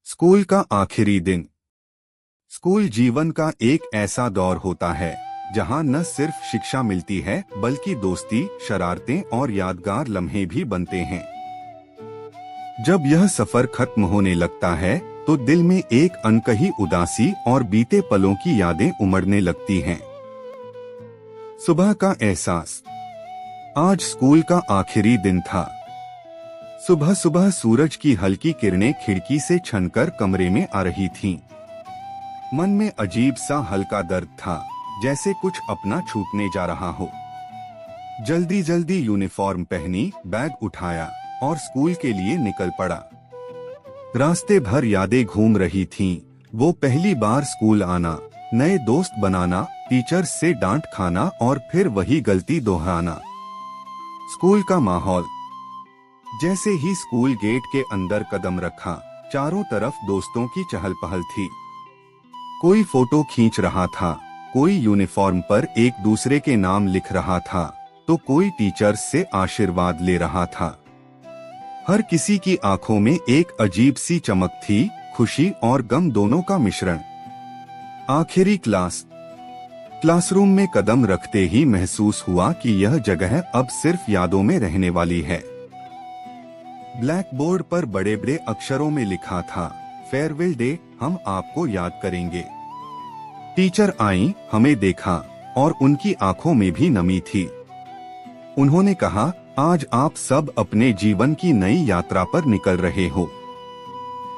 School का आखिरी दिन। स्कूल जीवन का एक ऐसा दौर होता है जहां न सिर्फ शिक्षा मिलती है बल्कि दोस्ती, शरारतें और यादगार लम्हे भी बनते हैं। जब यह सफर खत्म होने लगता है तो दिल में एक अनकही उदासी और बीते पलों की यादें उमड़ने लगती हैं। सुबह का एहसास। आज स्कूल का आखिरी दिन था। सुबह सुबह सूरज की हल्की किरणें खिड़की से छनकर कमरे में आ रही थीं। मन में अजीब सा हल्का दर्द था, जैसे कुछ अपना छूटने जा रहा हो। जल्दी जल्दी यूनिफॉर्म पहनी, बैग उठाया और स्कूल के लिए निकल पड़ा। रास्ते भर यादें घूम रही थीं। वो पहली बार स्कूल आना, नए दोस्त बनाना, टीचर्स से डांट खाना और फिर वही गलती दोहराना। स्कूल का माहौल। जैसे ही स्कूल गेट के अंदर कदम रखा, चारों तरफ दोस्तों की चहल पहल थी। कोई फोटो खींच रहा था, कोई यूनिफॉर्म पर एक दूसरे के नाम लिख रहा था, तो कोई टीचर्स से आशीर्वाद ले रहा था। हर किसी की आंखों में एक अजीब सी चमक थी, खुशी और गम दोनों का मिश्रण। आखिरी क्लास। क्लासरूम में कदम रखते ही महसूस हुआ कि यह जगह अब सिर्फ यादों में रहने वाली है। ब्लैक बोर्ड पर बड़े बड़े अक्षरों में लिखा था, फेयरवेल डे, हम आपको याद करेंगे। टीचर आई, हमें देखा और उनकी आंखों में भी नमी थी। उन्होंने कहा, आज आप सब अपने जीवन की नई यात्रा पर निकल रहे हो।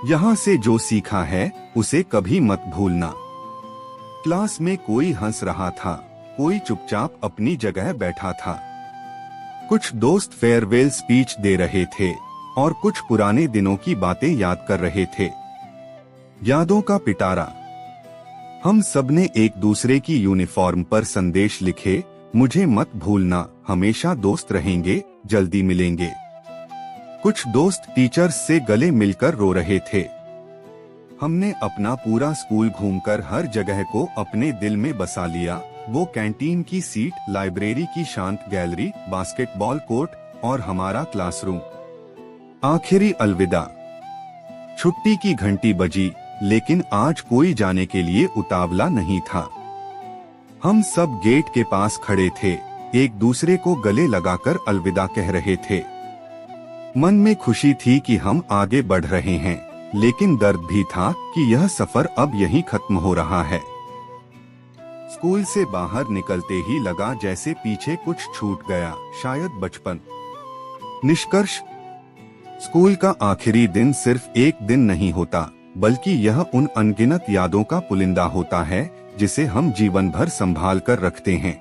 यहाँ से जो सीखा है उसे कभी मत भूलना। क्लास में कोई हंस रहा था, कोई चुपचाप अपनी जगह बैठा था। कुछ दोस्त फेयरवेल स्पीच दे रहे थे और कुछ पुराने दिनों की बातें याद कर रहे थे। यादों का पिटारा। हम सबने एक दूसरे की यूनिफॉर्म पर संदेश लिखे, मुझे मत भूलना, हमेशा दोस्त रहेंगे, जल्दी मिलेंगे। कुछ दोस्त टीचर्स से गले मिलकर रो रहे थे। हमने अपना पूरा स्कूल घूमकर हर जगह को अपने दिल में बसा लिया। वो कैंटीन की सीट, लाइब्रेरी की शांत गैलरी, बास्केटबॉल कोर्ट और हमारा क्लासरूम। आखिरी अलविदा। छुट्टी की घंटी बजी, लेकिन आज कोई जाने के लिए उतावला नहीं था। हम सब गेट के पास खड़े थे, एक दूसरे को गले लगाकर अलविदा कह रहे थे। मन में खुशी थी कि हम आगे बढ़ रहे हैं, लेकिन दर्द भी था कि यह सफर अब यहीं खत्म हो रहा है। स्कूल से बाहर निकलते ही लगा जैसे पीछे कुछ छूट गया, शायद बचपन। निष्कर्ष। स्कूल का आखिरी दिन सिर्फ एक दिन नहीं होता, बल्कि यह उन अनगिनत यादों का पुलिंदा होता है जिसे हम जीवन भर संभाल कर रखते हैं।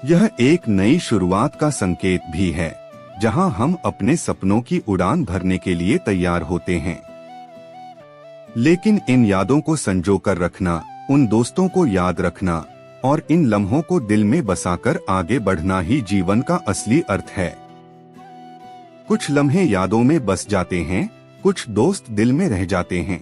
यह एक नई शुरुआत का संकेत भी है, जहां हम अपने सपनों की उड़ान भरने के लिए तैयार होते हैं। लेकिन इन यादों को संजो कर रखना, उन दोस्तों को याद रखना और इन लम्हों को दिल में बसाकर आगे बढ़ना ही जीवन का असली अर्थ है। कुछ लम्हे यादों में बस जाते हैं, कुछ दोस्त दिल में रह जाते हैं।